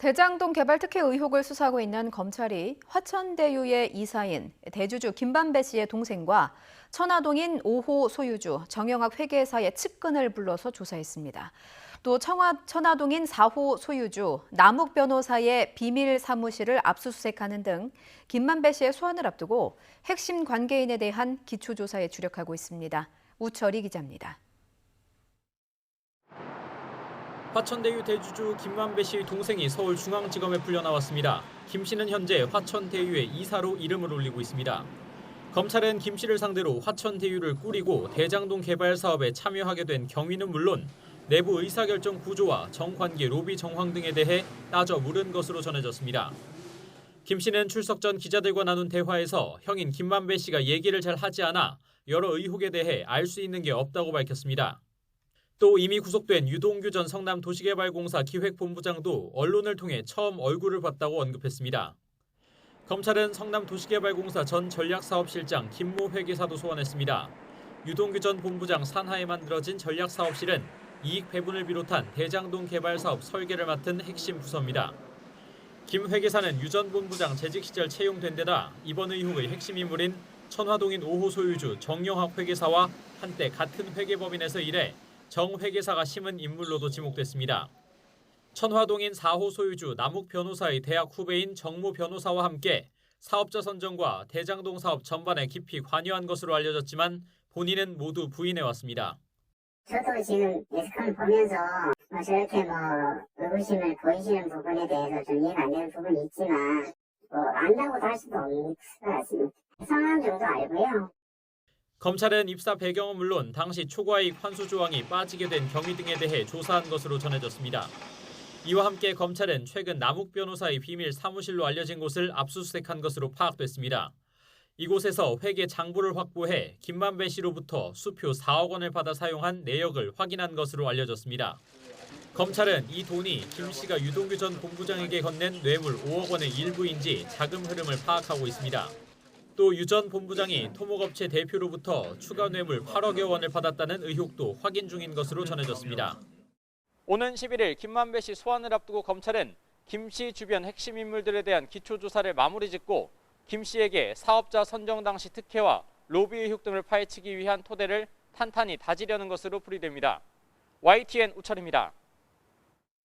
대장동 개발 특혜 의혹을 수사하고 있는 검찰이 화천대유의 이사인 대주주 김만배 씨의 동생과 천화동인 5호 소유주 정영학 회계사의 측근을 불러서 조사했습니다. 또 천화동인 4호 소유주 남욱 변호사의 비밀 사무실을 압수수색하는 등 김만배 씨의 소환을 앞두고 핵심 관계인에 대한 기초조사에 주력하고 있습니다. 우철희 기자입니다. 화천대유 대주주 김만배 씨의 동생이 서울중앙지검에 풀려나왔습니다. 김 씨는 현재 화천대유의 이사로 이름을 올리고 있습니다. 검찰은 김 씨를 상대로 화천대유를 꾸리고 대장동 개발 사업에 참여하게 된 경위는 물론 내부 의사결정 구조와 정관계 로비 정황 등에 대해 따져 물은 것으로 전해졌습니다. 김 씨는 출석 전 기자들과 나눈 대화에서 형인 김만배 씨가 얘기를 잘 하지 않아 여러 의혹에 대해 알 수 있는 게 없다고 밝혔습니다. 또 이미 구속된 유동규 전 성남도시개발공사 기획본부장도 언론을 통해 처음 얼굴을 봤다고 언급했습니다. 검찰은 성남도시개발공사 전 전략사업실장 김모 회계사도 소환했습니다. 유동규 전 본부장 산하에 만들어진 전략사업실은 이익 배분을 비롯한 대장동 개발 사업 설계를 맡은 핵심 부서입니다. 김 회계사는 유 전 본부장 재직 시절 채용된 데다 이번 의혹의 핵심 인물인 천화동인 5호 소유주 정영학 회계사와 한때 같은 회계법인에서 일해 정 회계사가 심은 인물로도 지목됐습니다. 천화동인 4호 소유주 남욱 변호사의 대학 후배인 정모 변호사와 함께 사업자 선정과 대장동 사업 전반에 깊이 관여한 것으로 알려졌지만 본인은 모두 부인해왔습니다. 저도 지금 예스컴 보면서 저렇게 의구심을 보이시는 부분에 대해서 좀 이해가 안 되는 부분이 있지만 안다고도 할 수도 없는 것 같습니다. 상황 정도 알고요. 검찰은 입사 배경은 물론 당시 초과이익 환수 조항이 빠지게 된 경위 등에 대해 조사한 것으로 전해졌습니다. 이와 함께 검찰은 최근 남욱 변호사의 비밀 사무실로 알려진 곳을 압수수색한 것으로 파악됐습니다. 이곳에서 회계 장부를 확보해 김만배 씨로부터 수표 4억 원을 받아 사용한 내역을 확인한 것으로 알려졌습니다. 검찰은 이 돈이 김 씨가 유동규 전 본부장에게 건넨 뇌물 5억 원의 일부인지 자금 흐름을 파악하고 있습니다. 또 유 전 본부장이 토목업체 대표로부터 추가 뇌물 8억여 원을 받았다는 의혹도 확인 중인 것으로 전해졌습니다. 오는 11일 김만배 씨 소환을 앞두고 검찰은 김 씨 주변 핵심 인물들에 대한 기초조사를 마무리 짓고 김 씨에게 사업자 선정 당시 특혜와 로비 의혹 등을 파헤치기 위한 토대를 탄탄히 다지려는 것으로 풀이됩니다. YTN 우철입니다.